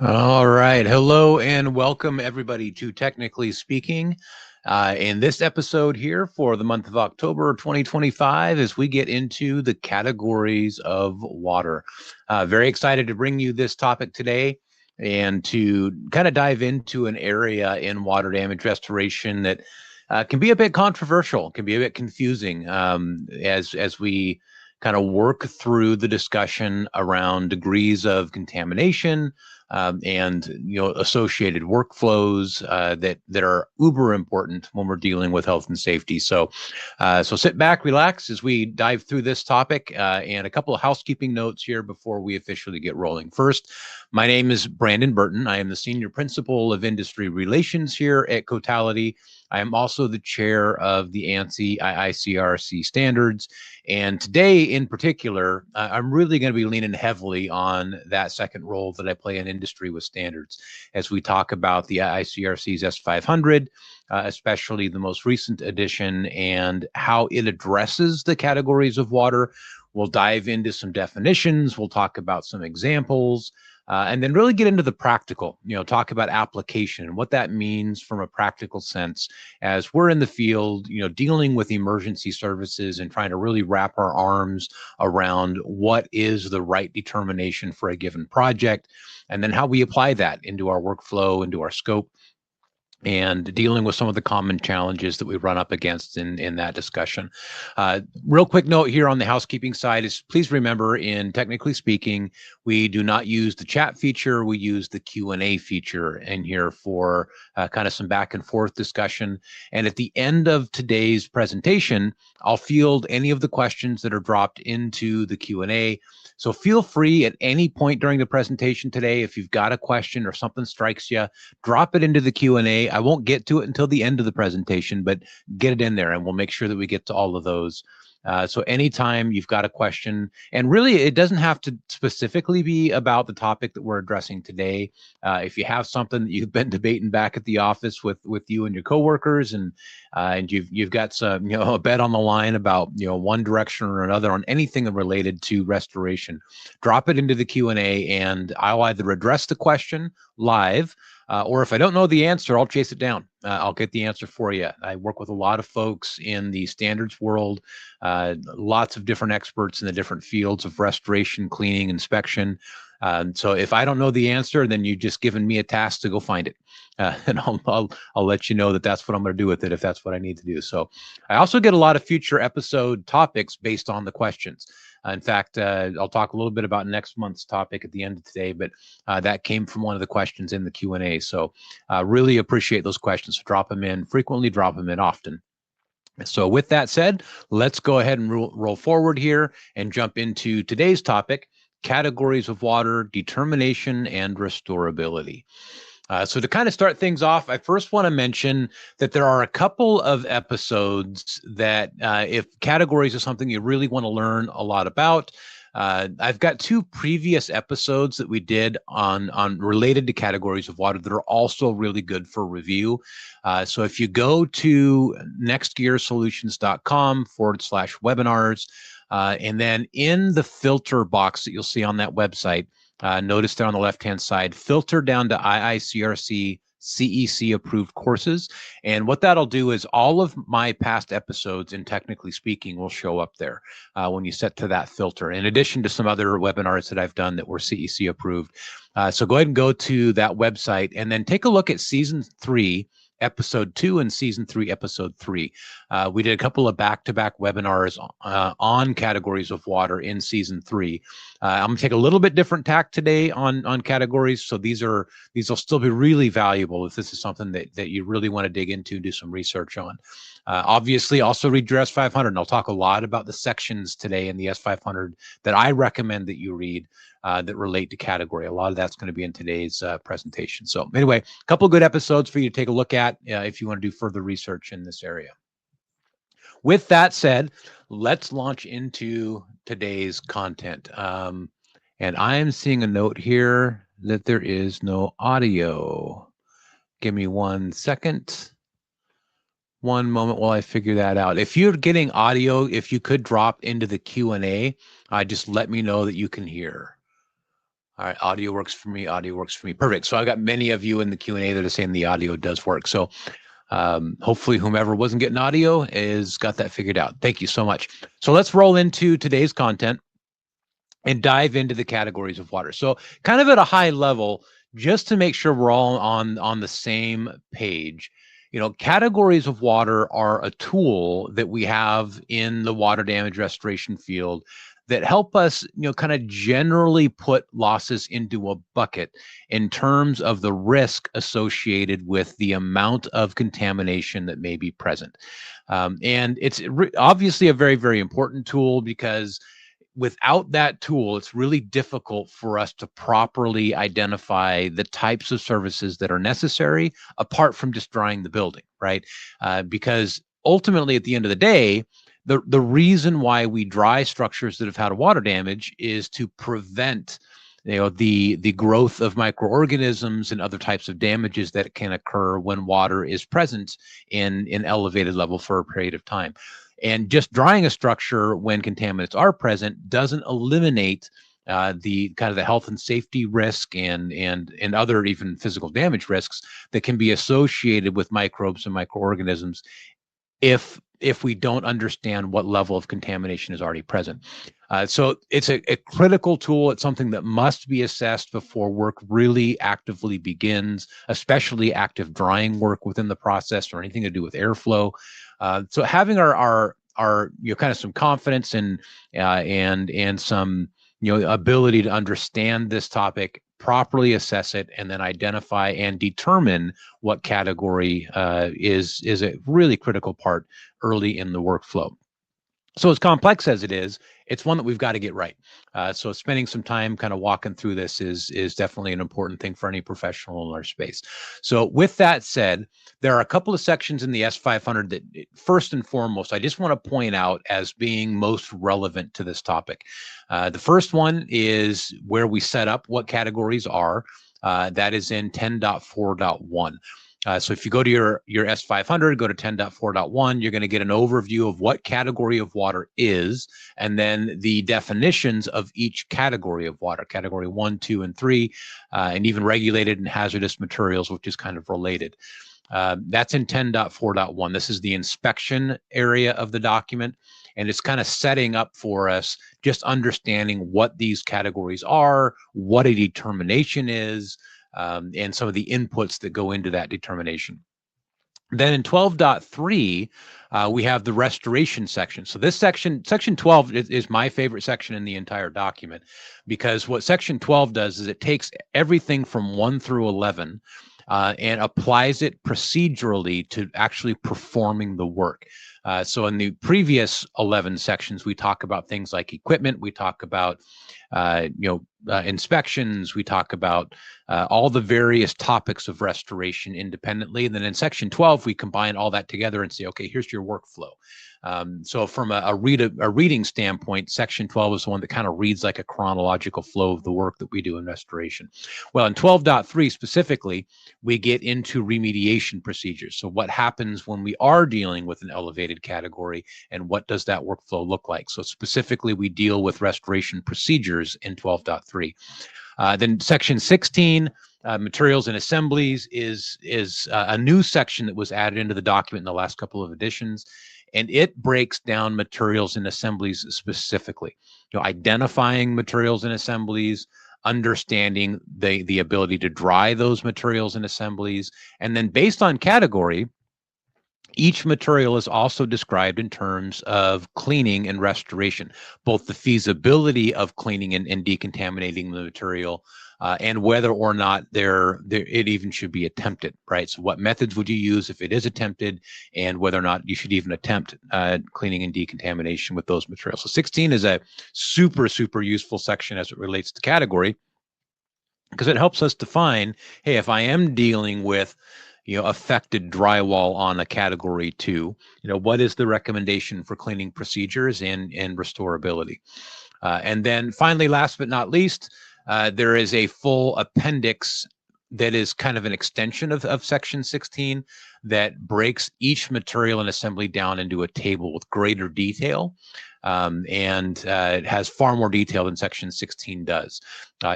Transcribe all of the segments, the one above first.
All right. Hello and welcome everybody to Technically Speaking. In this episode here for the month of October 2025, as we get into the categories of water. Very excited to bring you this topic today and to kind of dive into an area in water damage restoration that can be a bit controversial, can be a bit confusing as we kind of work through the discussion around degrees of contamination, and associated workflows that are uber important when we're dealing with health and safety. So sit back, relax as we dive through this topic, and a couple of housekeeping notes here before we officially get rolling. First, my name is Brandon Burton. I am the Senior Principal of Industry Relations here at Cotality. I am also the chair of the ANSI IICRC standards. And today in particular, I'm really going to be leaning heavily on that second role that I play in industry with standards as we talk about the IICRC's S500, especially the most recent edition and how it addresses the categories of water. We'll dive into some definitions. We'll talk about some examples. And then really get into the practical, talk about application and what that means from a practical sense as we're in the field, dealing with emergency services and trying to really wrap our arms around what is the right determination for a given project, and then how we apply that into our workflow, into our scope, and dealing with some of the common challenges that we run up against in that discussion. Real quick note here on the housekeeping side is please remember, in Technically Speaking, we do not use the chat feature. We use the Q&A feature in here for kind of some back and forth discussion. And at the end of today's presentation, I'll field any of the questions that are dropped into the Q&A. So feel free at any point during the presentation today, if you've got a question or something strikes you, drop it into the Q&A. I won't get to it until the end of the presentation, but get it in there and we'll make sure that we get to all of those. So anytime you've got a question, and really it doesn't have to specifically be about the topic that we're addressing today. If you have something that you've been debating back at the office with you and your coworkers, and you've got some a bet on the line about one direction or another on anything related to restoration, drop it into the Q&A and I'll either address the question live, or if I don't know the answer, I'll chase it down. I'll get the answer for you. I work with a lot of folks in the standards world, lots of different experts in the different fields of restoration, cleaning, inspection. So if I don't know the answer, then you've just given me a task to go find it. And I'll let you know that that's what I'm going to do with it if that's what I need to do. So I also get a lot of future episode topics based on the questions. In fact, I'll talk a little bit about next month's topic at the end of today, but that came from one of the questions in the Q&A. So really appreciate those questions. So drop them in frequently, drop them in often. So with that said, let's go ahead and roll forward here and jump into today's topic: categories of water, determination, and restorability. So to kind of start things off, I first want to mention that there are a couple of episodes that if categories is something you really want to learn a lot about, I've got two previous episodes that we did on related to categories of water that are also really good for review. So if you go to nextgearsolutions.com/webinars, and then in the filter box that you'll see on that website, notice there on the left-hand side, filter down to IICRC CEC approved courses. And what that'll do is all of my past episodes in Technically Speaking will show up there when you set to that filter, in addition to some other webinars that I've done that were CEC approved. So go ahead and go to that website and then take a look at season 3, episode 2, and season 3, episode 3. We did a couple of back-to-back webinars on categories of water in season 3. I'm gonna take a little bit different tack today on categories. So these will still be really valuable if this is something that you really want to dig into and do some research on. Obviously, also read your S500, and I'll talk a lot about the sections today in the S500 that I recommend that you read that relate to category. A lot of that's going to be in today's presentation. So anyway, a couple of good episodes for you to take a look at if you want to do further research in this area. With that said, let's launch into today's content. And I am seeing a note here that there is no audio. Give me 1 second. One moment while I figure that out. If you're getting audio, if you could drop into the Q&A, just let me know that you can hear. All right, audio works for me. Audio works for me. Perfect. So I've got many of you in the Q&A that are saying the audio does work. So hopefully whomever wasn't getting audio is got that figured out. Thank you so much. So let's roll into today's content and dive into the categories of water. So kind of at a high level, just to make sure we're all on the same page, categories of water are a tool that we have in the water damage restoration field that help us, kind of generally put losses into a bucket in terms of the risk associated with the amount of contamination that may be present. And it's obviously a very, very important tool because without that tool, it's really difficult for us to properly identify the types of services that are necessary apart from just drying the building, right? Because ultimately, at the end of the day, the reason why we dry structures that have had a water damage is to prevent the growth of microorganisms and other types of damages that can occur when water is present in an elevated level for a period of time. And just drying a structure when contaminants are present doesn't eliminate the kind of the health and safety risk and other even physical damage risks that can be associated with microbes and microorganisms if we don't understand what level of contamination is already present. So it's a critical tool. It's something that must be assessed before work really actively begins, especially active drying work within the process or anything to do with airflow. So having our kind of some confidence and some ability to understand this topic, properly assess it, and then identify and determine what category is a really critical part early in the workflow. So as complex as it is, it's one that we've got to get right. So spending some time kind of walking through this is definitely an important thing for any professional in our space. So with that said, there are a couple of sections in the S500 that first and foremost, I just want to point out as being most relevant to this topic. The first one is where we set up what categories are. That is in 10.4.1. So if you go to your S500, go to 10.4.1, you're going to get an overview of what category of water is, and then the definitions of each category of water, category 1, 2, and 3, and even regulated and hazardous materials, which is kind of related. That's in 10.4.1. This is the inspection area of the document, and it's kind of setting up for us just understanding what these categories are, what a determination is, and some of the inputs that go into that determination. Then in 12.3, we have the restoration section. So this section 12 is my favorite section in the entire document, because what section 12 does is it takes everything from 1 through 11 and applies it procedurally to actually performing the work. So in the previous 11 sections, we talk about things like equipment, we talk about inspections, we talk about all the various topics of restoration independently. And then in section 12, we combine all that together and say, okay, here's your workflow. So from a reading standpoint, section 12 is the one that kind of reads like a chronological flow of the work that we do in restoration. Well, in 12.3 specifically, we get into remediation procedures. So what happens when we are dealing with an elevated category, and what does that workflow look like? So specifically, we deal with restoration procedures in 12.3. Then section 16, materials and assemblies, is a new section that was added into the document in the last couple of editions. And it breaks down materials and assemblies specifically, identifying materials and assemblies, understanding the ability to dry those materials and assemblies. And then based on category, each material is also described in terms of cleaning and restoration, both the feasibility of cleaning and decontaminating the material, and whether or not it even should be attempted, right? So what methods would you use if it is attempted, and whether or not you should even attempt cleaning and decontamination with those materials. So 16 is a super, super useful section as it relates to category, because it helps us define, hey, if I am dealing with affected drywall on a category 2, what is the recommendation for cleaning procedures and restorability? And then finally, last but not least, there is a full appendix that is kind of an extension of section 16 that breaks each material and assembly down into a table with greater detail. and it has far more detail than Section 16 does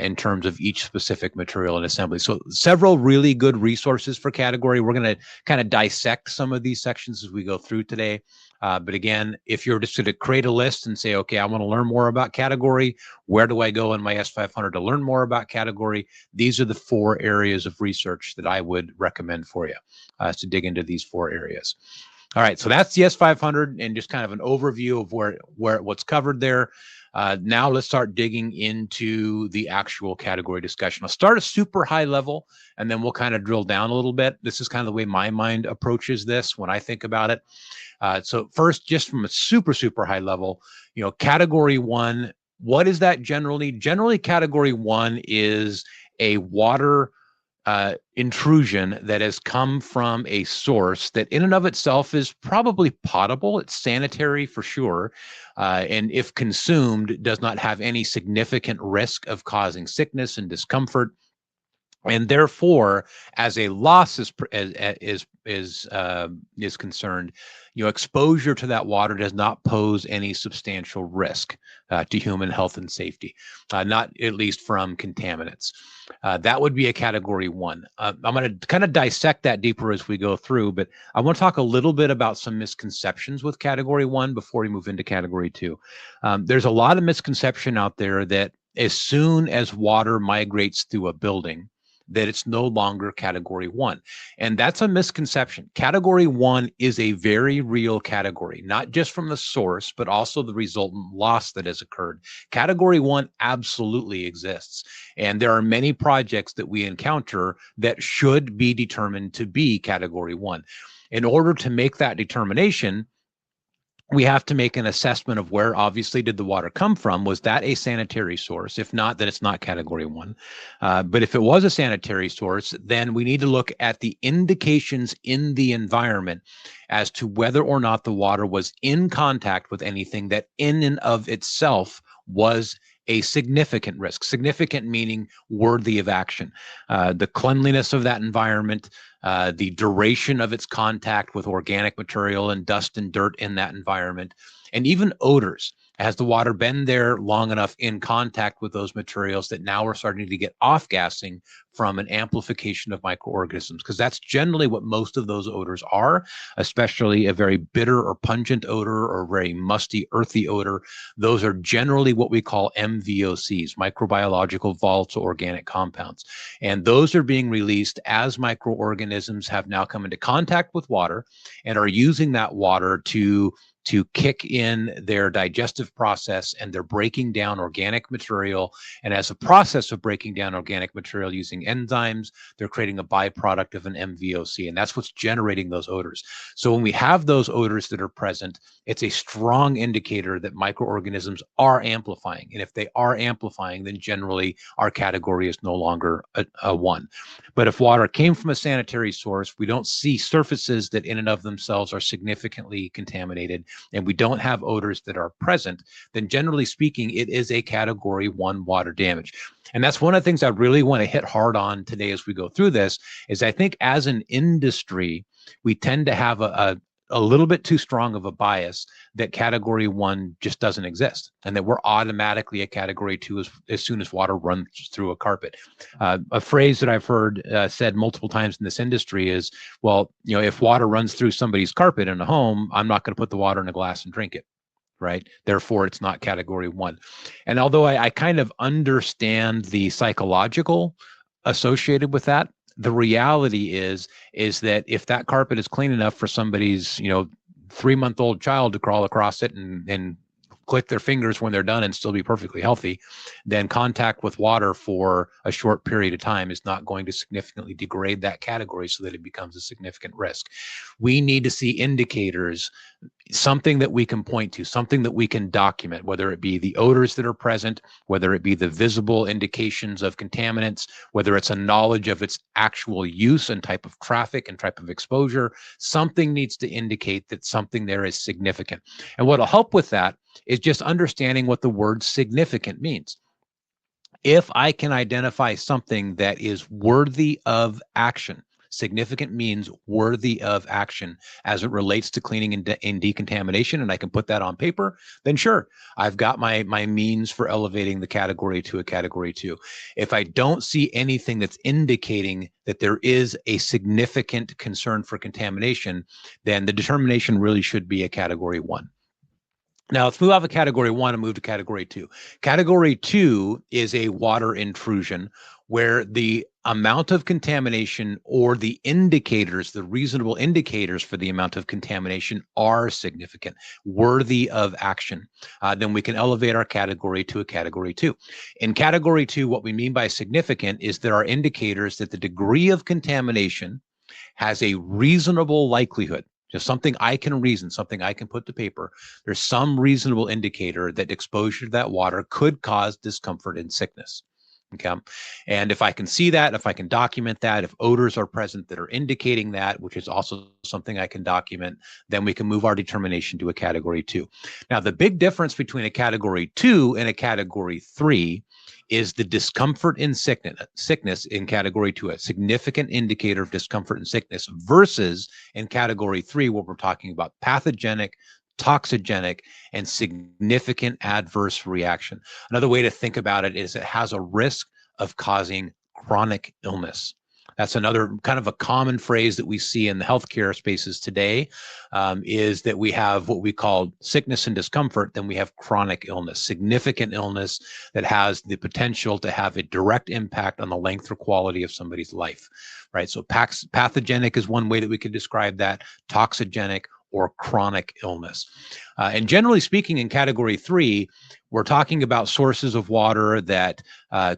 in terms of each specific material and assembly. So several really good resources for category. We're going to kind of dissect some of these sections as we go through today. But again, if you're just going to create a list and say, okay, I want to learn more about category, where do I go in my S500 to learn more about category? These are the 4 areas of research that I would recommend for you to dig into these 4 areas. All right, so that's the S500 and just kind of an overview of what's covered there. Now let's start digging into the actual category discussion. I'll start a super high level, and then we'll kind of drill down a little bit. This is kind of the way my mind approaches this when I think about it. So first, just from a super high level, category 1, what is that generally? Generally, category 1 is a water intrusion that has come from a source that in and of itself is probably potable. It's sanitary for sure. And if consumed, does not have any significant risk of causing sickness and discomfort. And therefore, as a loss is concerned, exposure to that water does not pose any substantial risk to human health and safety, not at least from contaminants. That would be a category 1. I'm going to kind of dissect that deeper as we go through, but I want to talk a little bit about some misconceptions with category 1 before we move into category 2. There's a lot of misconception out there that as soon as water migrates through a building, that it's no longer category 1. And that's a misconception. Category 1 is a very real category, not just from the source, but also the resultant loss that has occurred. Category 1 absolutely exists. And there are many projects that we encounter that should be determined to be category 1. In order to make that determination, we have to make an assessment of where obviously did the water come from. Was that a sanitary source? If not, then it's not category 1. But if it was a sanitary source, then we need to look at the indications in the environment as to whether or not the water was in contact with anything that in and of itself was a significant risk. Significant meaning worthy of action. The cleanliness of that environment, the duration of its contact with organic material and dust and dirt in that environment, and even odors. Has the water been there long enough in contact with those materials that now we're starting to get off-gassing from an amplification of microorganisms? Because that's generally what most of those odors are, especially a very bitter or pungent odor or very musty, earthy odor. Those are generally what we call MVOCs, microbiological volatile organic compounds. And those are being released as microorganisms have now come into contact with water and are using that water to kick in their digestive process, and they're breaking down organic material. And as a process of breaking down organic material using enzymes, they're creating a byproduct of an MVOC, and that's what's generating those odors. So when we have those odors that are present, it's a strong indicator that microorganisms are amplifying. And if they are amplifying, then generally our category is no longer a 1. But if water came from a sanitary source, we don't see surfaces that in and of themselves are significantly contaminated, and we don't have odors that are present, then generally speaking, it is a category 1 water damage. And that's one of the things I really want to hit hard on today as we go through this, is I think as an industry, we tend to have a little bit too strong of a bias that category 1 just doesn't exist, and that we're automatically a category 2 as soon as water runs through a carpet. A phrase that I've heard said multiple times in this industry is, well, if water runs through somebody's carpet in a home, I'm not going to put the water in a glass and drink it, right? Therefore, it's not category 1. And although I kind of understand the psychological associated with that, the reality is that if that carpet is clean enough for somebody's 3-month-old child to crawl across it and click their fingers when they're done and still be perfectly healthy, then contact with water for a short period of time is not going to significantly degrade that category so that it becomes a significant risk. We need to see indicators, something that we can point to, something that we can document, whether it be the odors that are present, whether it be the visible indications of contaminants, whether it's a knowledge of its actual use and type of traffic and type of exposure. Something needs to indicate that something there is significant. And what'll help with that is just understanding what the word significant means. If I can identify something that is worthy of action, significant means worthy of action as it relates to cleaning and decontamination, and I can put that on paper, then sure, I've got my means for elevating the category to a category 2. If I don't see anything that's indicating that there is a significant concern for contamination, then the determination really should be a category 1. Now let's move off of category 1 and move to category 2. Category 2 is a water intrusion where the amount of contamination or the indicators, the reasonable indicators for the amount of contamination are significant, worthy of action. Then we can elevate our category to a category 2. In category 2, what we mean by significant is there are indicators that the degree of contamination has a reasonable likelihood, just something I can reason, something I can put to paper. There's some reasonable indicator that exposure to that water could cause discomfort and sickness. Okay. And if I can see that, if I can document that, if odors are present that are indicating that, which is also something I can document, then we can move our determination to a category 2. Now, the big difference between a category 2 and a category 3 is the discomfort and sickness in category 2, a significant indicator of discomfort and sickness, versus in category 3, where we're talking about pathogenic, toxigenic, and significant adverse reaction. Another way to think about it is it has a risk of causing chronic illness. That's another kind of a common phrase that we see in the healthcare spaces today, is that we have what we call sickness and discomfort, then we have chronic illness, significant illness that has the potential to have a direct impact on the length or quality of somebody's life, right? So pathogenic is one way that we could describe that, toxigenic, or chronic illness. And generally speaking, in category 3, we're talking about sources of water that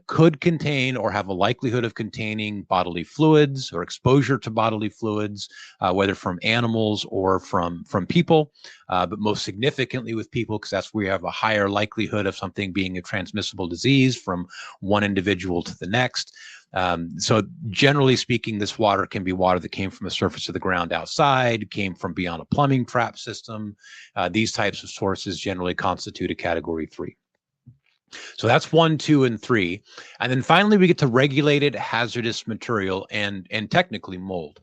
could contain or have a likelihood of containing bodily fluids or exposure to bodily fluids, whether from animals or from people, but most significantly with people, because that's where we have a higher likelihood of something being a transmissible disease from one individual to the next. So generally speaking, this water can be water that came from the surface of the ground outside, came from beyond a plumbing trap system. These types of sources generally constitute a category 3. So that's 1, 2, and 3. And then finally, we get to regulated hazardous material and technically mold.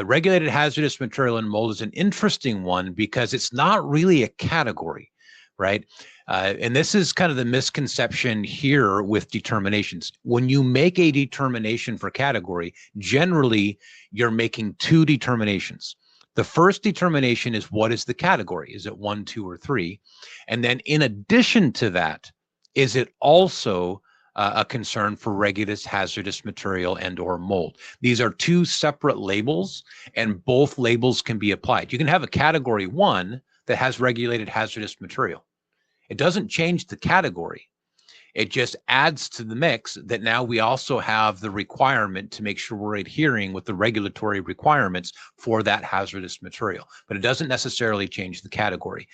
Regulated hazardous material and mold is an interesting one because it's not really a category, right? And this is kind of the misconception here with determinations. When you make a determination for category, generally you're making 2 determinations. The first determination is, what is the category? Is it 1, 2, or 3? And then in addition to that, is it also a concern for regulated hazardous material and or mold? These are 2 separate labels, and both labels can be applied. You can have a category 1 that has regulated hazardous material. It doesn't change the category. It just adds to the mix that now we also have the requirement to make sure we're adhering with the regulatory requirements for that hazardous material, but it doesn't necessarily change the category.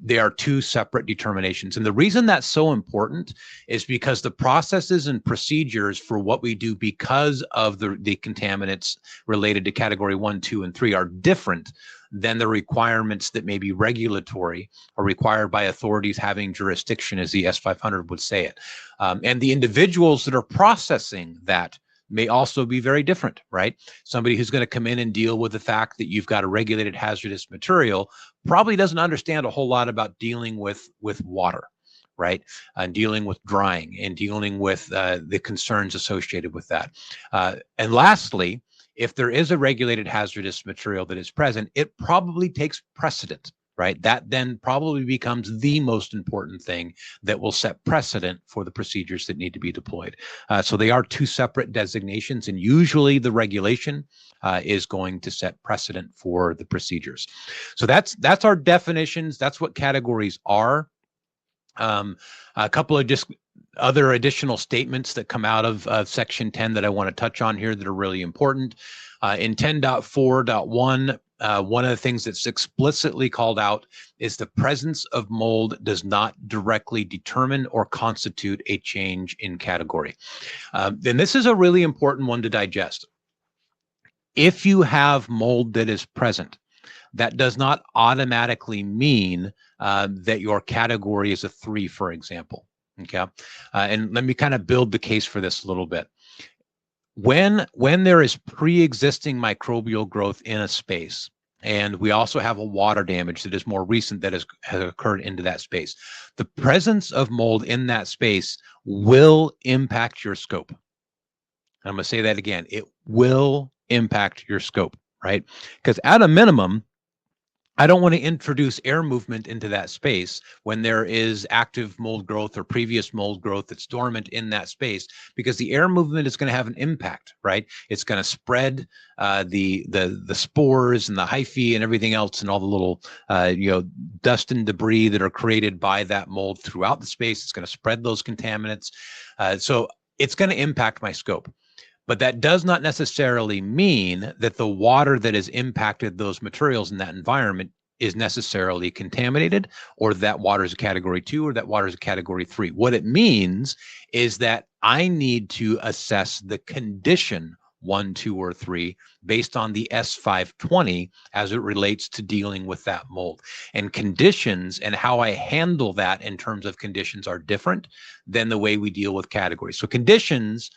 They are 2 separate determinations. And the reason that's so important is because the processes and procedures for what we do because of the contaminants related to category 1, 2, and 3 are different than the requirements that may be regulatory or required by authorities having jurisdiction, as the S500 would say it. And the individuals that are processing that may also be very different, right? Somebody who's going to come in and deal with the fact that you've got a regulated hazardous material probably doesn't understand a whole lot about dealing with water, right? And dealing with drying and dealing with the concerns associated with that. And lastly, if there is a regulated hazardous material that is present, it probably takes precedent, right? That then probably becomes the most important thing that will set precedent for the procedures that need to be deployed. So they are 2 separate designations, and usually the regulation is going to set precedent for the procedures. So that's our definitions. That's what categories are. A couple of just other additional statements that come out of Section 10 that I want to touch on here that are really important. In 10.4.1, one of the things that's explicitly called out is the presence of mold does not directly determine or constitute a change in category. And this is a really important one to digest. If you have mold that is present, that does not automatically mean that your category is a 3, for example. Okay. And let me kind of build the case for this a little bit. When there is pre-existing microbial growth in a space, and we also have a water damage that is more recent that has occurred into that space, the presence of mold in that space will impact your scope. I'm going to say that again. It will impact your scope, right? Because at a minimum, I don't want to introduce air movement into that space when there is active mold growth or previous mold growth that's dormant in that space, because the air movement is going to have an impact, right? It's going to spread the spores and the hyphae and everything else and all the little dust and debris that are created by that mold throughout the space. It's going to spread those contaminants, so it's going to impact my scope. But that does not necessarily mean that the water that has impacted those materials in that environment is necessarily contaminated, or that water is a category 2 or that water is a category 3. What it means is that I need to assess the condition 1, 2, or 3 based on the S520 as it relates to dealing with that mold. And conditions and how I handle that in terms of conditions are different than the way we deal with categories. So conditions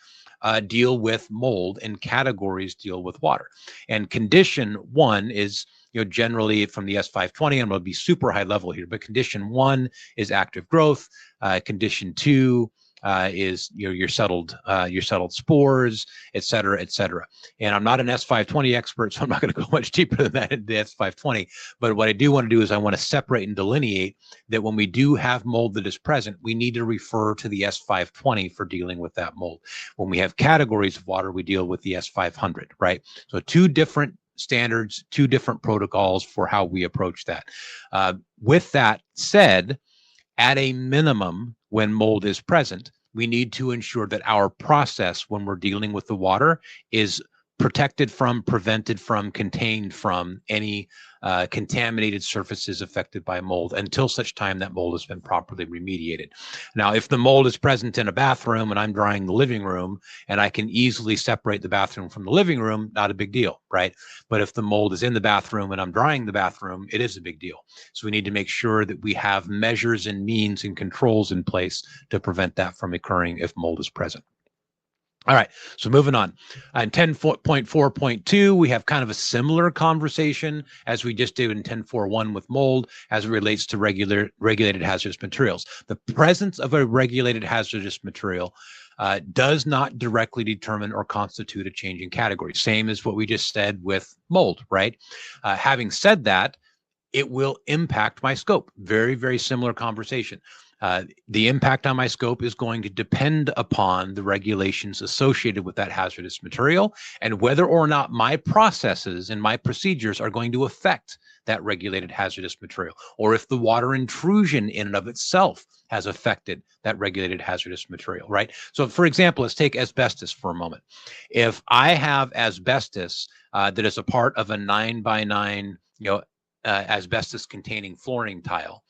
deal with mold, and categories deal with water. And condition 1 is, generally from the S520, I'm going to be super high level here, but condition 1 is active growth. Condition 2 is your settled spores, et cetera, et cetera. And I'm not an S520 expert, so I'm not going to go much deeper than that in the S520. But what I do want to do is I want to separate and delineate that when we do have mold that is present, we need to refer to the S520 for dealing with that mold. When we have categories of water, we deal with the S500, right? So 2 different standards, 2 different protocols for how we approach that. With that said, at a minimum, when mold is present, we need to ensure that our process when we're dealing with the water is protected from, prevented from, contained from any contaminated surfaces affected by mold until such time that mold has been properly remediated. Now, if the mold is present in a bathroom and I'm drying the living room and I can easily separate the bathroom from the living room, not a big deal, right? But if the mold is in the bathroom and I'm drying the bathroom, it is a big deal. So we need to make sure that we have measures and means and controls in place to prevent that from occurring if mold is present. All right, so moving on. In 10.4.2, we have kind of a similar conversation as we just did in 10.4.1 with mold as it relates to regulated hazardous materials. The presence of a regulated hazardous material does not directly determine or constitute a change in category. Same as what we just said with mold, right? Having said that, it will impact my scope. Very, very similar conversation. The impact on my scope is going to depend upon the regulations associated with that hazardous material and whether or not my processes and my procedures are going to affect that regulated hazardous material, or if the water intrusion in and of itself has affected that regulated hazardous material, right? So for example, let's take asbestos for a moment. If I have asbestos that is a part of a 9x9, asbestos containing flooring tile,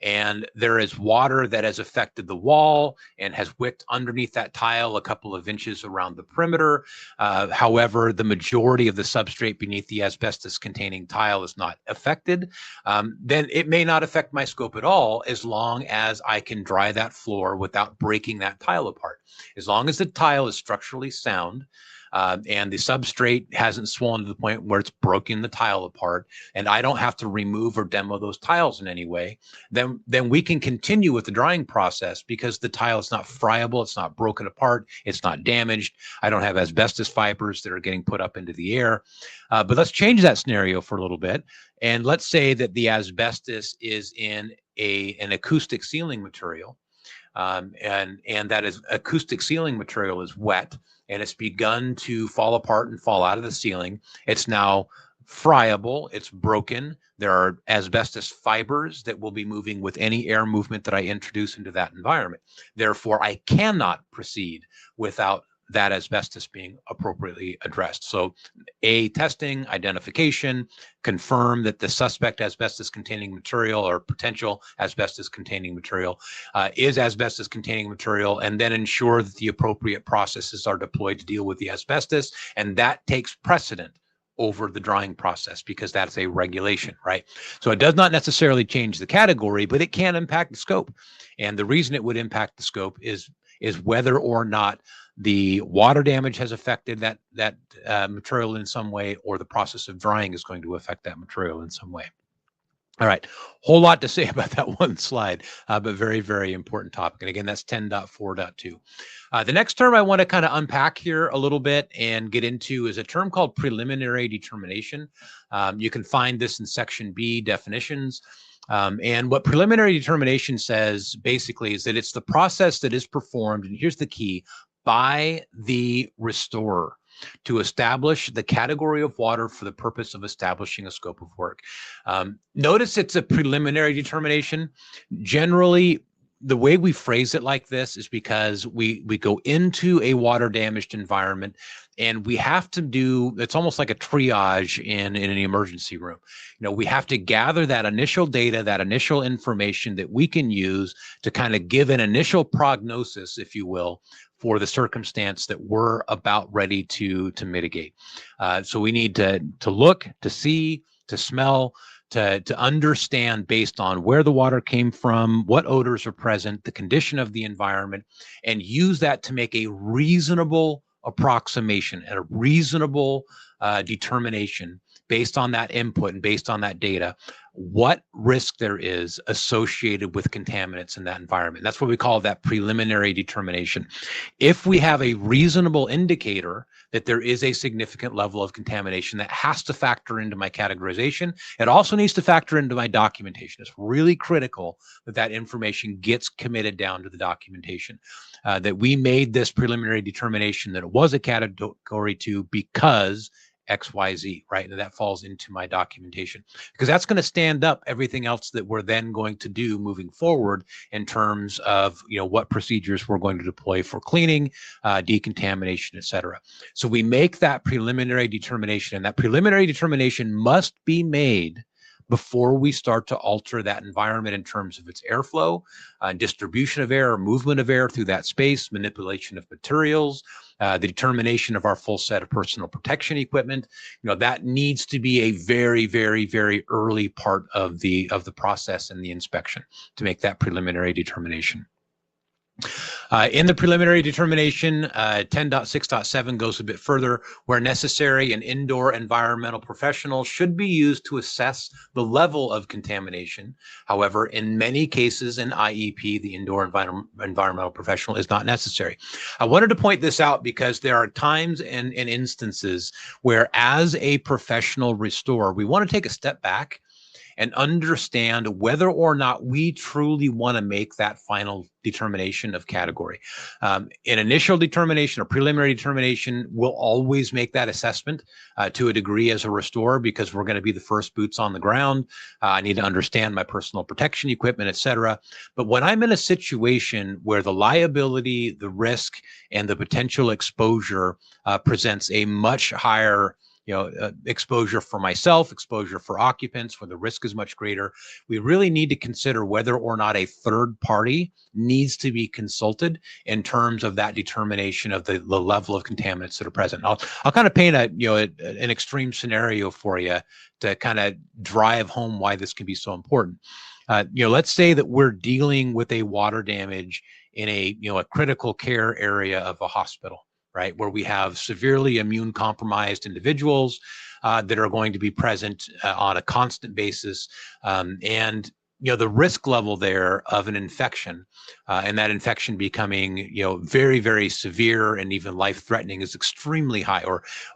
and there is water that has affected the wall and has wicked underneath that tile a couple of inches around the perimeter. However, the majority of the substrate beneath the asbestos containing tile is not affected. Then it may not affect my scope at all, as long as I can dry that floor without breaking that tile apart. As long as the tile is structurally sound, and the substrate hasn't swollen to the point where it's broken the tile apart, and I don't have to remove or demo those tiles in any way, then we can continue with the drying process because the tile is not friable, it's not broken apart, it's not damaged. I don't have asbestos fibers that are getting put up into the air. But let's change that scenario for a little bit. And let's say that the asbestos is in an acoustic sealing material. And that is acoustic sealing material is wet and it's begun to fall apart and fall out of the ceiling. It's now friable, it's broken. There are asbestos fibers that will be moving with any air movement that I introduce into that environment. Therefore, I cannot proceed without that asbestos being appropriately addressed. So testing, identification, confirm that the suspect asbestos containing material or potential asbestos containing material is asbestos containing material, and then ensure that the appropriate processes are deployed to deal with the asbestos. And that takes precedent over the drying process, because that's a regulation, right? So it does not necessarily change the category, but it can impact the scope. And the reason it would impact the scope is whether or not the water damage has affected that material in some way, or the process of drying is going to affect that material in some way. All right, whole lot to say about that one slide, but very, very important topic. And again, that's 10.4.2. The next term I want to kind of unpack here a little bit and get into is a term called preliminary determination. You can find this in section B, definitions. And what preliminary determination says basically is that it's the process that is performed, and here's the key, by the restorer to establish the category of water for the purpose of establishing a scope of work. Notice it's a preliminary determination. Generally, the way we phrase it like this is because we go into a water damaged environment, and we have to do, it's almost like a triage in an emergency room. You know, we have to gather that initial data, that initial information that we can use to kind of give an initial prognosis, if you will, for the circumstance that we're about ready to mitigate. So we need to look, to see, to smell, to understand based on where the water came from, what odors are present, the condition of the environment, and use that to make a reasonable approximation and a reasonable determination based on that input and based on that data, what risk there is associated with contaminants in that environment. That's what we call that preliminary determination. If we have a reasonable indicator that there is a significant level of contamination, that has to factor into my categorization. It also needs to factor into my documentation. It's really critical that that information gets committed down to the documentation, that we made this preliminary determination that it was a category 2 because XYZ, right? And that falls into my documentation, because that's going to stand up everything else that we're then going to do moving forward in terms of, you know, what procedures we're going to deploy for cleaning, decontamination, et cetera. So we make that preliminary determination, and that preliminary determination must be made before we start to alter that environment in terms of its airflow, distribution of air, movement of air through that space, manipulation of materials, the determination of our full set of personal protection equipment. You know, that needs to be a very, very, very early part of the process and the inspection to make that preliminary determination. In the preliminary determination, 10.6.7 goes a bit further. Where necessary, an indoor environmental professional should be used to assess the level of contamination. However, in many cases in IEP, the indoor environmental professional is not necessary. I wanted to point this out because there are times and instances where, as a professional restorer, we want to take a step back and understand whether or not we truly want to make that final determination of category. An initial determination or preliminary determination will always make that assessment to a degree as a restorer, because we're going to be the first boots on the ground. I need to understand my personal protection equipment, et cetera. But when I'm in a situation where the liability, the risk, and the potential exposure presents a much higher exposure for myself, exposure for occupants, where the risk is much greater, we really need to consider whether or not a third party needs to be consulted in terms of that determination of the level of contaminants that are present. I'll kind of paint an extreme scenario for you to kind of drive home why this can be so important. Let's say that we're dealing with a water damage in a critical care area of a hospital, right, where we have severely immune compromised individuals that are going to be present on a constant basis. And the risk level there of an infection and that infection becoming, very, very severe and even life-threatening is extremely high,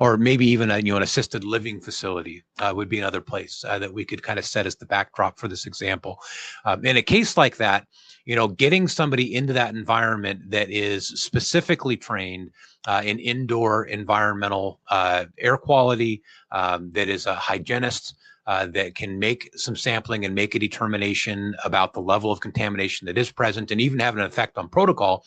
or maybe even an assisted living facility would be another place that we could kind of set as the backdrop for this example. In a case like that, getting somebody into that environment that is specifically trained in indoor environmental air quality, that is a hygienist, that can make some sampling and make a determination about the level of contamination that is present, and even have an effect on protocol.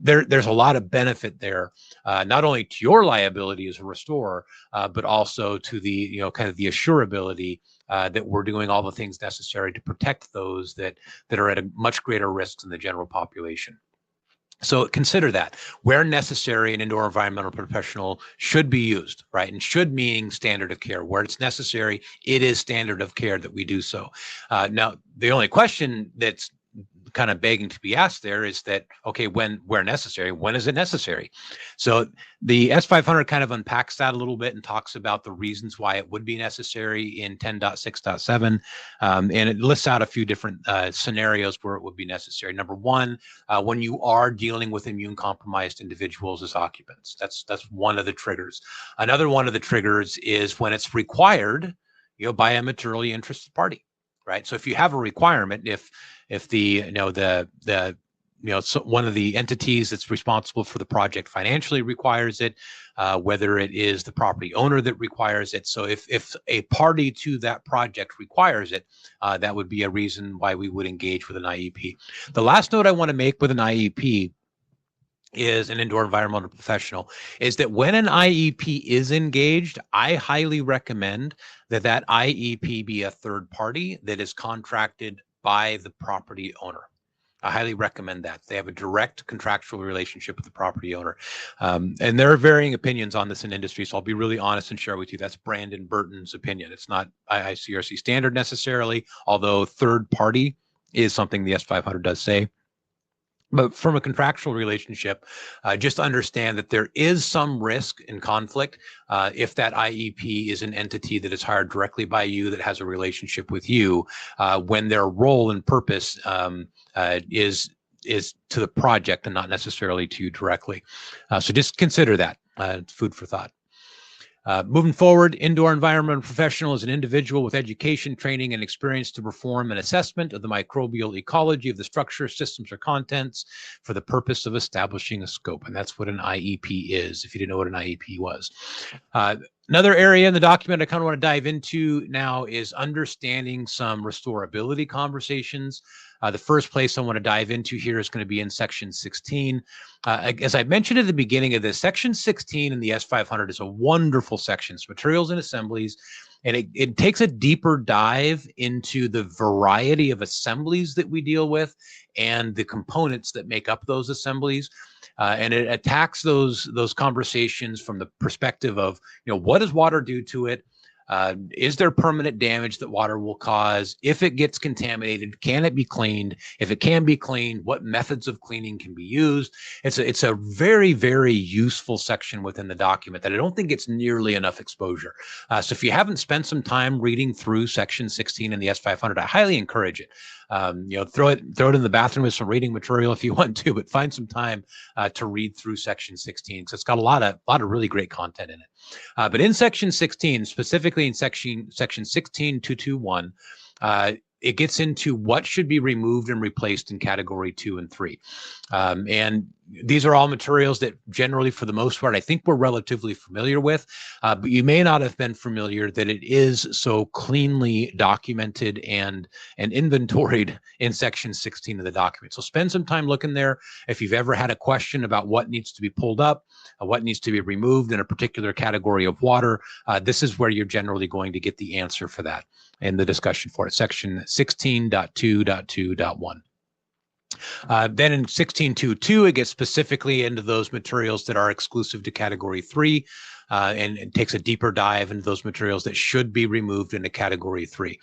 There's a lot of benefit there, not only to your liability as a restorer, but also to the kind of the assurability that we're doing all the things necessary to protect those that are at a much greater risk than the general population. So consider that. Where necessary, an indoor environmental professional should be used, right? And should meaning standard of care. Where it's necessary, it is standard of care that we do so. Now, the only question that's kind of begging to be asked there is that, okay, where necessary, when is it necessary? So the S500 kind of unpacks that a little bit and talks about the reasons why it would be necessary in 10.6.7. And it lists out a few different scenarios where it would be necessary. Number one, when you are dealing with immune compromised individuals as occupants. That's one of the triggers. Another one of the triggers is when it's required, by a materially interested party, right? So if you have a requirement, if the so one of the entities that's responsible for the project financially requires it, whether it is the property owner that requires it. So if a party to that project requires it, that would be a reason why we would engage with an IEP. The last note I want to make with an IEP is an indoor environmental professional is that when an IEP is engaged, I highly recommend that IEP be a third party that is contracted by the property owner. I highly recommend that. They have a direct contractual relationship with the property owner. And there are varying opinions on this in industry, so I'll be really honest and share with you. That's Brandon Burton's opinion. It's not IICRC standard necessarily, although third party is something the S500 does say. But from a contractual relationship, just understand that there is some risk and conflict if that IEP is an entity that is hired directly by you that has a relationship with you, when their role and purpose is to the project and not necessarily to you directly. So just consider that. It's food for thought. Moving forward, indoor environmental professional is an individual with education, training, and experience to perform an assessment of the microbial ecology of the structure, systems, or contents for the purpose of establishing a scope. And that's what an IEP is, if you didn't know what an IEP was. Another area in the document I kind of want to dive into now is understanding some restorability conversations. The first place I want to dive into here is going to be in section 16. As I mentioned at the beginning of this, section 16 in the S500 is a wonderful section. It's materials and assemblies, and it takes a deeper dive into the variety of assemblies that we deal with and the components that make up those assemblies. And it attacks those conversations from the perspective of, what does water do to it? Is there permanent damage that water will cause? If it gets contaminated, can it be cleaned? If it can be cleaned, what methods of cleaning can be used? It's a very, very useful section within the document that I don't think gets nearly enough exposure. So if you haven't spent some time reading through section 16 in the S500, I highly encourage it. Throw it in the bathroom with some reading material if you want to, but find some time to read through section 16 because it's got a lot of really great content in it. But in section 16, specifically in section 16.221, it gets into what should be removed and replaced in category 2 and 3. And these are all materials that generally, for the most part, I think we're relatively familiar with, but you may not have been familiar that it is so cleanly documented and inventoried in section 16 of the document. So spend some time looking there. If you've ever had a question about what needs to be pulled up, what needs to be removed in a particular category of water, this is where you're generally going to get the answer for that in the discussion for it, section 16.2.2.1. Then in 16.2.2, it gets specifically into those materials that are exclusive to category 3, and it takes a deeper dive into those materials that should be removed into category 3.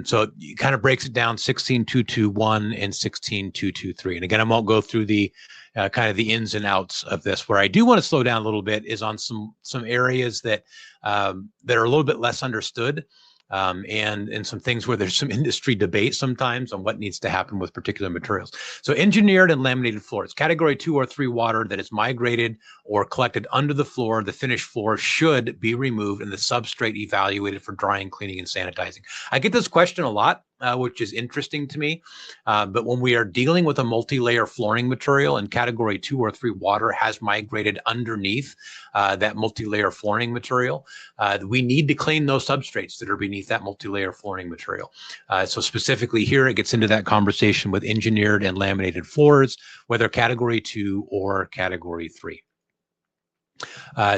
So it kind of breaks it down 16.2.2.1 and 16.2.2.3. And again, I won't go through the kind of the ins and outs of this. Where I do want to slow down a little bit is on some areas that are a little bit less understood. And some things where there's some industry debate sometimes on what needs to happen with particular materials. So engineered and laminated floors, category 2 or 3 water that is migrated or collected under the floor, the finished floor should be removed and the substrate evaluated for drying, cleaning, and sanitizing. I get this question a lot, which is interesting to me. But when we are dealing with a multi-layer flooring material and category 2 or 3 water has migrated underneath that multi-layer flooring material, we need to clean those substrates that are beneath that multi-layer flooring material. So specifically here, it gets into that conversation with engineered and laminated floors, whether category 2 or category 3.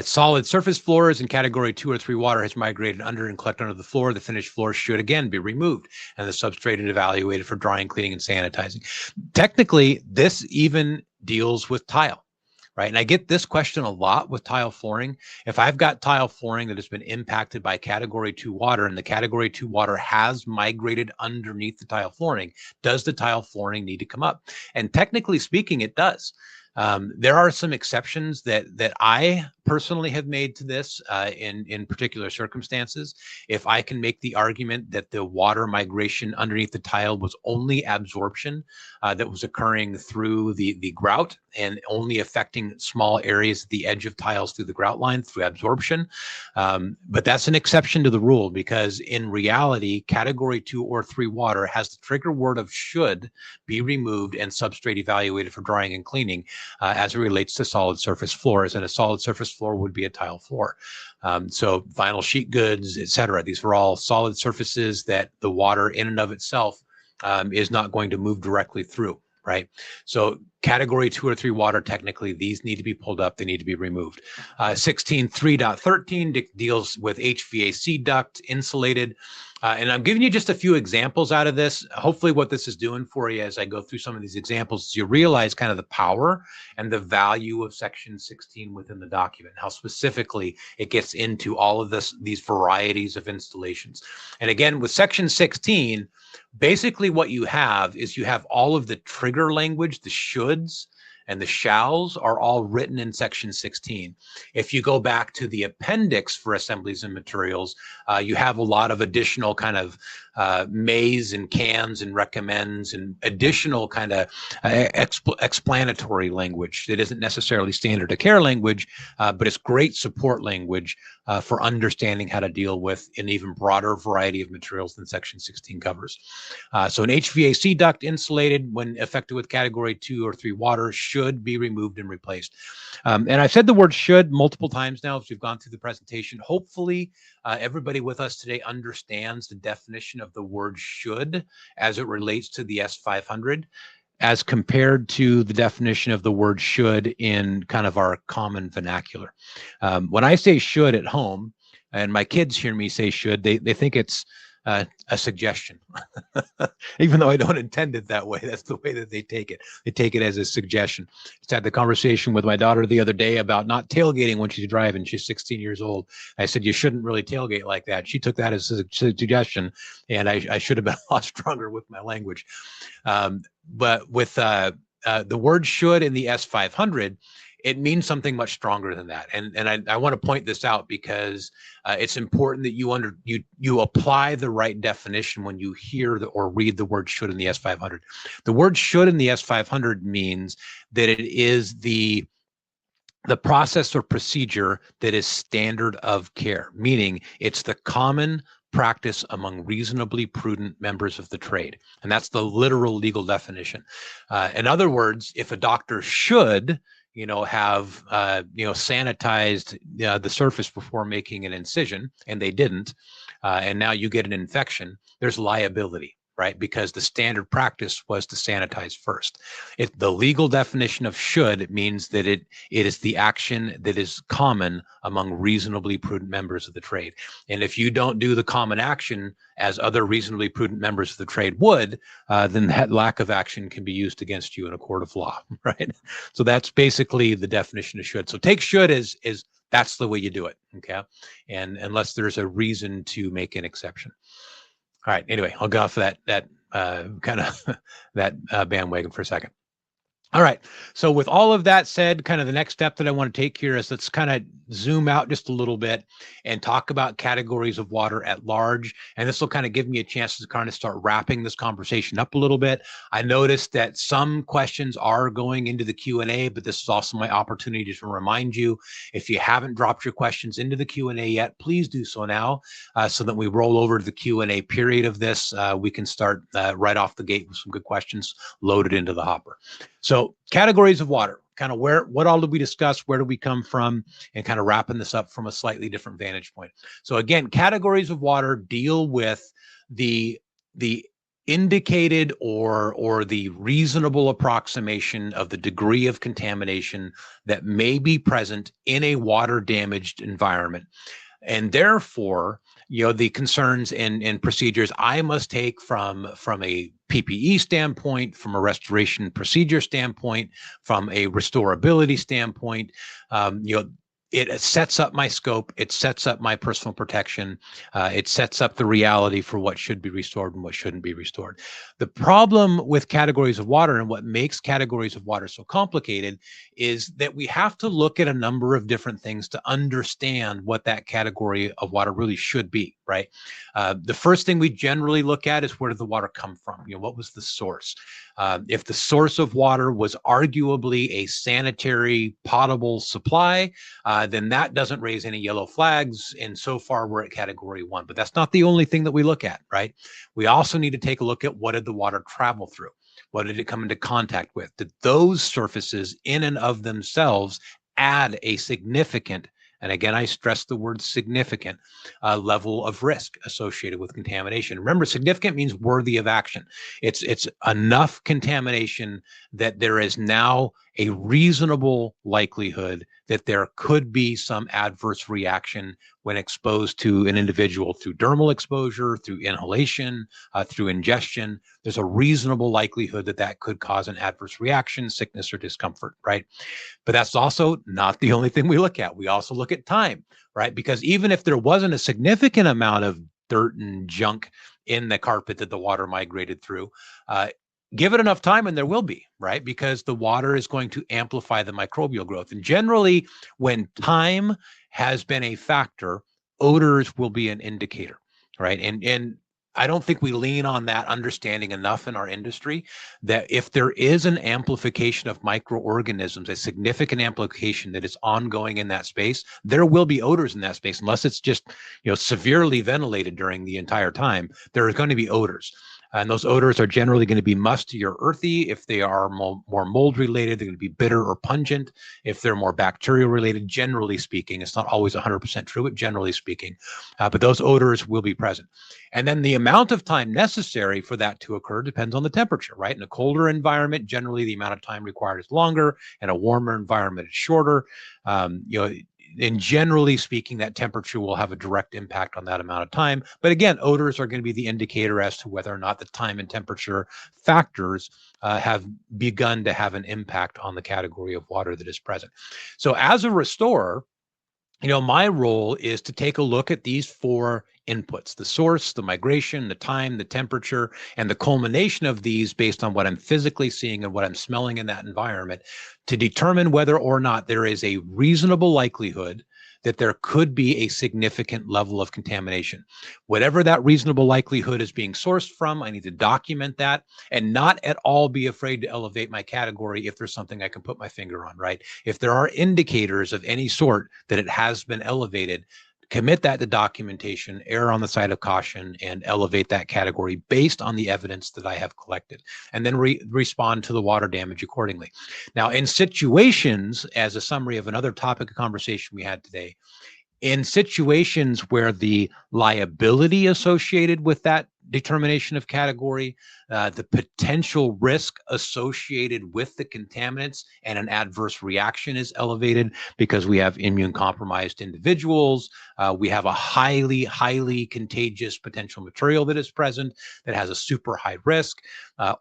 Solid surface floors in category 2 or 3 water has migrated under and collected under the floor. The finished floor should again be removed and the substrate evaluated for drying, cleaning, and sanitizing. Technically, this even deals with tile, right? And I get this question a lot with tile flooring. If I've got tile flooring that has been impacted by Category 2 water and the Category 2 water has migrated underneath the tile flooring, does the tile flooring need to come up? And technically speaking, it does. There are some exceptions that I personally have made to this in particular circumstances. If I can make the argument that the water migration underneath the tile was only absorption that was occurring through the grout and only affecting small areas at the edge of tiles through the grout line through absorption. But that's an exception to the rule, because in reality, Category 2 or 3 water has the trigger word of should be removed and substrate evaluated for drying and cleaning as it relates to solid surface floors. And a solid surface floor would be a tile floor. So vinyl sheet goods, etc. These are all solid surfaces that the water in and of itself is not going to move directly through, right? So Category 2 or 3 water, technically, these need to be pulled up. They need to be removed. 16.3.13 deals with HVAC duct, insulated. And I'm giving you just a few examples out of this. Hopefully what this is doing for you as I go through some of these examples is you realize kind of the power and the value of Section 16 within the document, how specifically it gets into all of these varieties of installations. And again, with Section 16, basically what you have is you have all of the trigger language, the shoulds and the shalls are all written in Section 16. If you go back to the appendix for assemblies and materials, you have a lot of additional kind of mays and cans and recommends and additional kind of explanatory language that isn't necessarily standard of care language, but it's great support language for understanding how to deal with an even broader variety of materials than Section 16 covers. So an HVAC duct insulated when affected with Category 2 or 3 water should be removed and replaced. And I've said the word should multiple times now as we've gone through the presentation. Hopefully everybody with us today understands the definition of the word should as it relates to the S500 as compared to the definition of the word should in kind of our common vernacular. When I say should at home, and my kids hear me say should, they think it's a suggestion, even though I don't intend it that way. That's the way that they take it. They take it as a suggestion. Just had the conversation with my daughter the other day about not tailgating when she's driving. She's 16 years old. I said, you shouldn't really tailgate like that. She took that as a suggestion, and I should have been a lot stronger with my language. But with the word should in the S500, it means something much stronger than that. And I want to point this out because it's important that you apply the right definition when you hear or read the word should in the S500. The word should in the S500 means that it is the process or procedure that is standard of care, meaning it's the common practice among reasonably prudent members of the trade. And that's the literal legal definition. In other words, if a doctor should have, sanitized the surface before making an incision, and they didn't, and now you get an infection, there's liability, right? Because the standard practice was to sanitize first. The legal definition of should means that it is the action that is common among reasonably prudent members of the trade. And if you don't do the common action as other reasonably prudent members of the trade would, then that lack of action can be used against you in a court of law, right? So that's basically the definition of should. So take should as that's the way you do it, okay? And unless there's a reason to make an exception. All right, anyway, I'll go off that bandwagon for a second. All right, so with all of that said, kind of the next step that I want to take here is let's kind of zoom out just a little bit and talk about categories of water at large. And this will kind of give me a chance to kind of start wrapping this conversation up a little bit. I noticed that some questions are going into the Q&A, but this is also my opportunity to remind you, if you haven't dropped your questions into the Q&A yet, please do so now so that we roll over to the Q&A period of this. We can start right off the gate with some good questions loaded into the hopper. So categories of water, kind of what all did we discuss? Where do we come from? And kind of wrapping this up from a slightly different vantage point. So again, categories of water deal with the indicated or the reasonable approximation of the degree of contamination that may be present in a water damaged environment. And therefore, the concerns and procedures I must take from a PPE standpoint, from a restoration procedure standpoint, from a restorability standpoint. It sets up my scope. It sets up my personal protection. It sets up the reality for what should be restored and what shouldn't be restored. The problem with categories of water and what makes categories of water so complicated is that we have to look at a number of different things to understand what that category of water really should be, right? The first thing we generally look at is, where did the water come from? What was the source? If the source of water was arguably a sanitary potable supply, then that doesn't raise any yellow flags. And so far we're at category 1, but that's not the only thing that we look at, right? We also need to take a look at, what did the water travel through? What did it come into contact with? Did those surfaces in and of themselves add a significant, and again, I stress the word significant, level of risk associated with contamination? Remember, significant means worthy of action. It's enough contamination that there is now a reasonable likelihood that there could be some adverse reaction when exposed to an individual through dermal exposure, through inhalation, through ingestion. There's a reasonable likelihood that that could cause an adverse reaction, sickness, or discomfort, right? But that's also not the only thing we look at. We also look at time, right? Because even if there wasn't a significant amount of dirt and junk in the carpet that the water migrated through, give it enough time and there will be, right? Because the water is going to amplify the microbial growth. And generally, when time has been a factor, odors will be an indicator, right? And I don't think we lean on that understanding enough in our industry, that if there is an amplification of microorganisms, a significant amplification that is ongoing in that space, there will be odors in that space, unless it's just, severely ventilated during the entire time. There are going to be odors. And those odors are generally going to be musty or earthy. If they are more mold related, they're going to be bitter or pungent. If they're more bacterial related, generally speaking, it's not always 100% true, but generally speaking, but those odors will be present. And then the amount of time necessary for that to occur depends on the temperature, right? In a colder environment, generally the amount of time required is longer. In a warmer environment, it's shorter. And generally speaking, that temperature will have a direct impact on that amount of time. But again, odors are going to be the indicator as to whether or not the time and temperature factors have begun to have an impact on the category of water that is present. So as a restorer, my role is to take a look at these 4 inputs: the source, the migration, the time, the temperature, and the culmination of these based on what I'm physically seeing and what I'm smelling in that environment, to determine whether or not there is a reasonable likelihood that there could be a significant level of contamination. Whatever that reasonable likelihood is being sourced from, I need to document that and not at all be afraid to elevate my category if there's something I can put my finger on, right? If there are indicators of any sort that it has been elevated, commit that to documentation, err on the side of caution, and elevate that category based on the evidence that I have collected, and then respond to the water damage accordingly. Now, in situations, as a summary of another topic of conversation we had today, in situations where the liability associated with that determination of category, the potential risk associated with the contaminants and an adverse reaction is elevated because we have immune compromised individuals, we have a highly contagious potential material that is present that has a super high risk,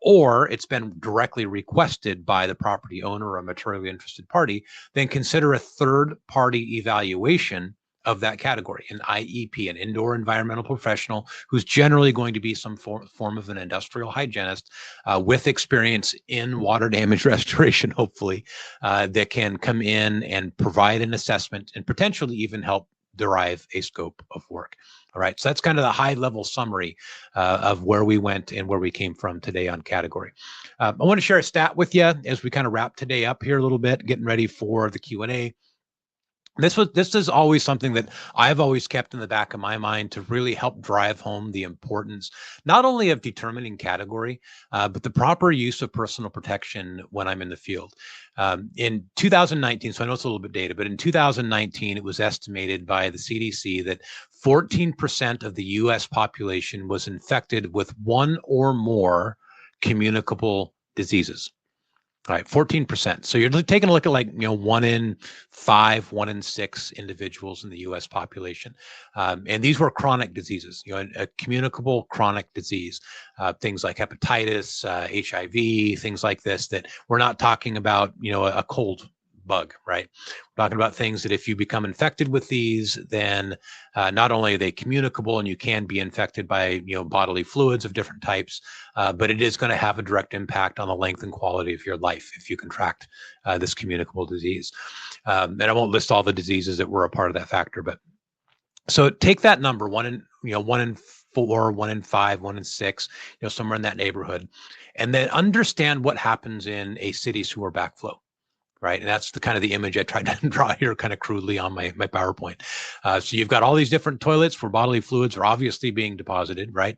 or it's been directly requested by the property owner or a materially interested party, then consider a third party evaluation of that category, an IEP, an indoor environmental professional, who's generally going to be some form of an industrial hygienist with experience in water damage restoration, hopefully, that can come in and provide an assessment and potentially even help derive a scope of work. All right, so that's kind of the high level summary of where we went and where we came from today on category. I want to share a stat with you as we kind of wrap today up here a little bit, getting ready for the Q&A. This is always something that I've always kept in the back of my mind to really help drive home the importance, not only of determining category, but the proper use of personal protection when I'm in the field. In 2019, so I know it's a little bit dated, but in 2019, it was estimated by the CDC that 14% of the US population was infected with one or more communicable diseases. All right, 14%. So you're taking a look at, like, 1 in 5, 1 in 6 individuals in the U.S. population, and these were chronic diseases. A communicable chronic disease, things like hepatitis, HIV, things like this. That we're not talking about, a cold bug, right? We're talking about things that if you become infected with these, then not only are they communicable and you can be infected by bodily fluids of different types, but it is going to have a direct impact on the length and quality of your life if you contract this communicable disease. And I won't list all the diseases that were a part of that factor, but so take that number, 1 in 4, 1 in 5, 1 in 6, somewhere in that neighborhood, and then understand what happens in a city sewer backflow. Right. And that's the kind of the image I tried to draw here kind of crudely on my PowerPoint. So you've got all these different toilets where bodily fluids are obviously being deposited. Right.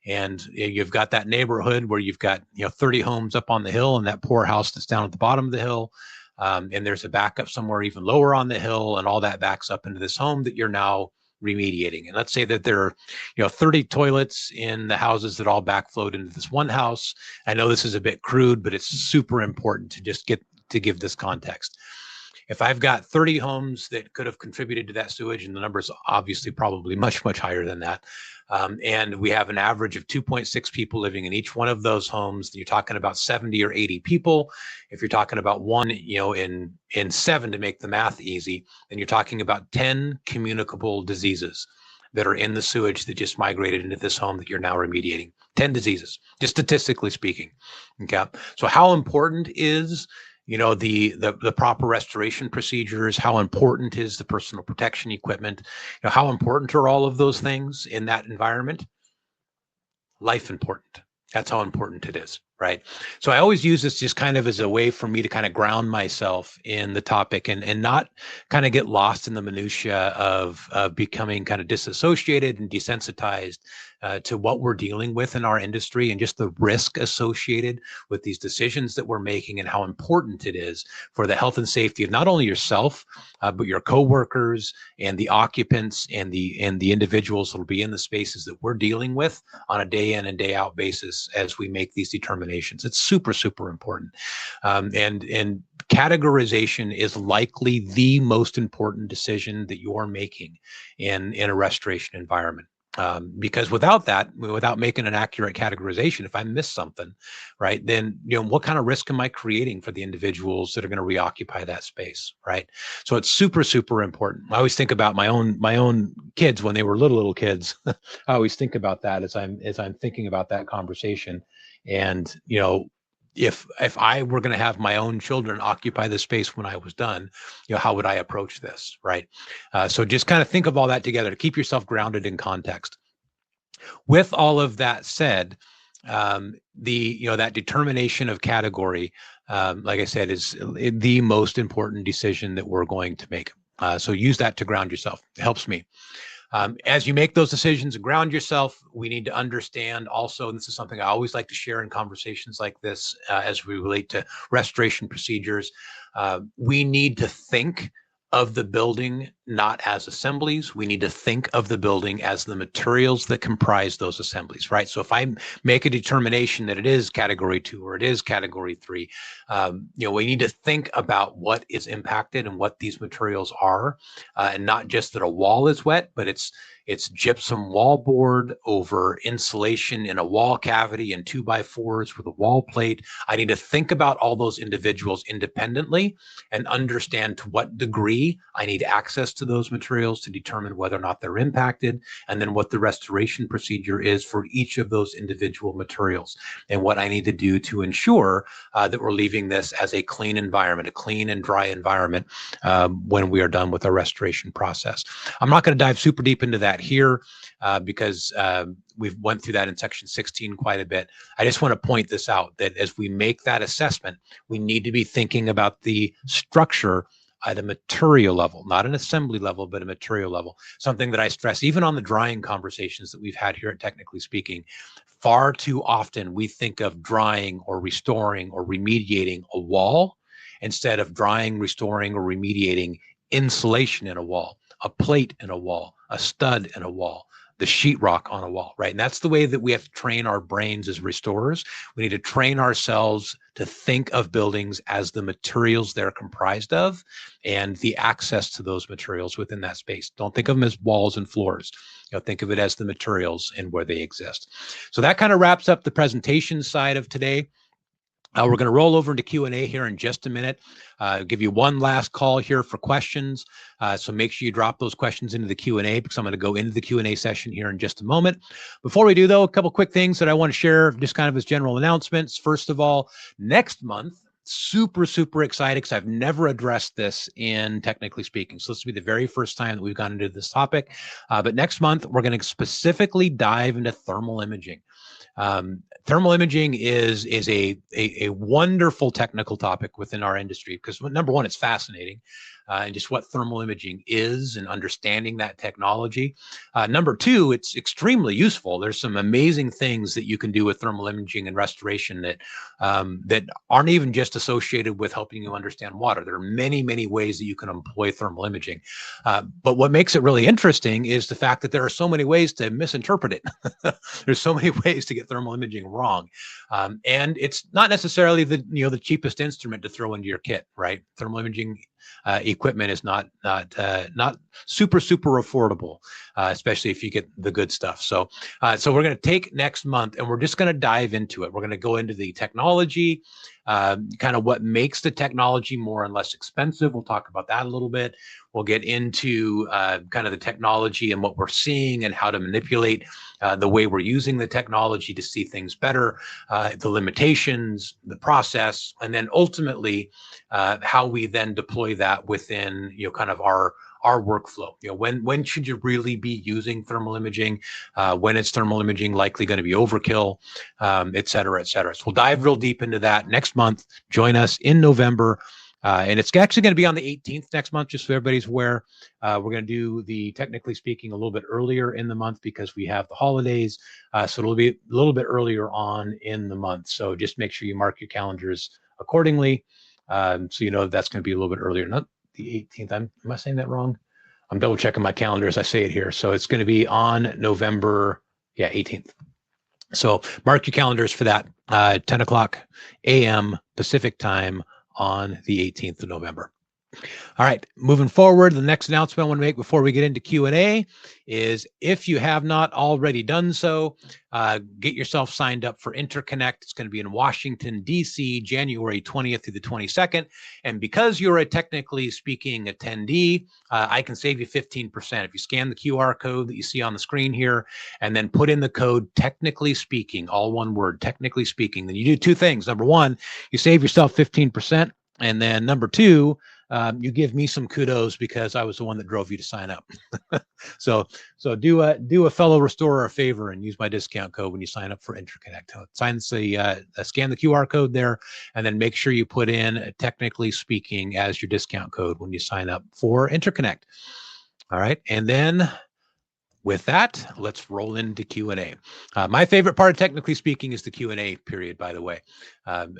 And you've got that neighborhood where you've got, 30 homes up on the hill and that poor house that's down at the bottom of the hill. And there's a backup somewhere even lower on the hill, and all that backs up into this home that you're now remediating. And let's say that there are 30 toilets in the houses that all backflowed into this one house. I know this is a bit crude, but it's super important to just give this context. If I've got 30 homes that could have contributed to that sewage, and the number is obviously probably much, much higher than that, and we have an average of 2.6 people living in each one of those homes, you're talking about 70 or 80 people. If you're talking about one, in 7, to make the math easy, then you're talking about 10 communicable diseases that are in the sewage that just migrated into this home that you're now remediating. 10 diseases, just statistically speaking. Okay. So how important is the proper restoration procedures? How important is the personal protection equipment? How important are all of those things in that environment? Life important. That's how important it is, right? So I always use this just kind of as a way for me to kind of ground myself in the topic and not kind of get lost in the minutia of becoming kind of disassociated and desensitized to what we're dealing with in our industry and just the risk associated with these decisions that we're making and how important it is for the health and safety of not only yourself, but your coworkers and the occupants and the individuals that will be in the spaces that we're dealing with on a day in and day out basis as we make these determinations. It's super, super important. And categorization is likely the most important decision that you're making in a restoration environment. Because without making an accurate categorization, if I miss something, right, then what kind of risk am I creating for the individuals that are going to reoccupy that space, right? So it's super, super important. I always think about my own kids when they were little kids. I always think about that as I'm thinking about that conversation, and if I were going to have my own children occupy the space when I was done, how would I approach this, right? So just kind of think of all that together to keep yourself grounded in context. With all of that said, that determination of category, like I said, is the most important decision that we're going to make. So use that to ground yourself. It helps me. As you make those decisions and ground yourself, we need to understand also, and this is something I always like to share in conversations like this as we relate to restoration procedures, we need to think of the building not as assemblies. We need to think of the building as the materials that comprise those assemblies, right? So if I make a determination that it is category 2 or it is category 3, we need to think about what is impacted and what these materials are, and not just that a wall is wet, but it's gypsum wallboard over insulation in a wall cavity and 2x4s with a wall plate. I need to think about all those individuals independently and understand to what degree I need access to those materials to determine whether or not they're impacted, and then what the restoration procedure is for each of those individual materials, and what I need to do to ensure that we're leaving this as a clean environment, a clean and dry environment when we are done with our restoration process. I'm not going to dive super deep into that here because we've went through that in section 16 quite a bit. I just want to point this out, that as we make that assessment, we need to be thinking about the structure at a material level, not an assembly level, but a material level. Something that I stress even on the drying conversations that we've had here at Technically Speaking. Far too often we think of drying or restoring or remediating a wall instead of drying, restoring, or remediating insulation in a wall, a plate in a wall, a stud in a wall, sheetrock on a wall, right? And that's the way that we have to train our brains as restorers. We need to train ourselves to think of buildings as the materials they're comprised of and the access to those materials within that space. Don't think of them as walls and floors. Think of it as the materials and where they exist. So that kind of wraps up the presentation side of today. We're going to roll over into Q&A here in just a minute. Give you one last call here for questions. So make sure you drop those questions into the Q&A because I'm going to go into the Q&A session here in just a moment. Before we do, though, a couple quick things that I want to share just kind of as general announcements. First of all, next month, super excited because I've never addressed this in Technically Speaking. So this will be the very first time that we've gone into this topic. But next month, we're going to specifically dive into thermal imaging. Thermal imaging is a wonderful technical topic within our industry because number one, it's fascinating and just what thermal imaging is and understanding that technology. Number two, it's extremely useful. There's some amazing things that you can do with thermal imaging and restoration that that aren't even just associated with helping you understand water. There are many ways that you can employ thermal imaging. But what makes it really interesting is the fact that there are so many ways to misinterpret it. There's so many ways to get thermal imaging wrong. And it's not necessarily the cheapest instrument to throw into your kit, right? Thermal imaging equipment is not super affordable, especially if you get the good stuff. So we're going to take next month and we're just going to dive into it. We're going to go into the technology, kind of what makes the technology more and less expensive. We'll talk about that a little bit. We'll get into kind of the technology and what we're seeing and how to manipulate the way we're using the technology to see things better, the limitations, the process, and then ultimately how we then deploy that within kind of our workflow. When should you really be using thermal imaging? When is thermal imaging likely going to be overkill, et cetera, et cetera. So we'll dive real deep into that next month. Join us in November. And it's actually going to be on the 18th next month, just so everybody's aware. We're going to do the Technically Speaking a little bit earlier in the month because we have the holidays. So it'll be a little bit earlier on in the month. So just make sure you mark your calendars accordingly. So you know that's going to be a little bit earlier. Not the 18th. Am I saying that wrong? I'm double checking my calendar as I say it here. So it's going to be on November 18th. So mark your calendars for that, 10 o'clock a.m. Pacific time on the 18th of November. All right, moving forward, the next announcement I want to make before we get into Q&A is if you have not already done so, get yourself signed up for Interconnect. It's going to be in Washington, D.C., January 20th through the 22nd. And because you're a Technically Speaking attendee, I can save you 15%. If you scan the QR code that you see on the screen here and then put in the code Technically Speaking, all one word, Technically Speaking, then you do two things. Number one, you save yourself 15%. And then number two, you give me some kudos because I was the one that drove you to sign up. So do a fellow restorer a favor and use my discount code when you sign up for Interconnect. Scan the QR code there, and then make sure you put in Technically Speaking as your discount code when you sign up for Interconnect. All right, and then with that, let's roll into Q&A. My favorite part of Technically Speaking is the Q&A period, by the way,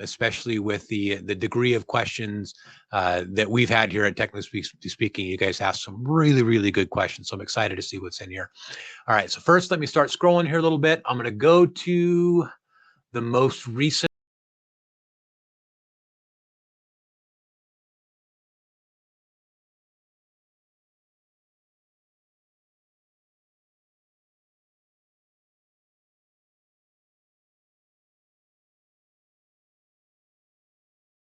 especially with the degree of questions that we've had here at Technically Speaking. You guys asked some really good questions, so I'm excited to see what's in here. All right, so first let me start scrolling here a little bit. I'm going to go to the most recent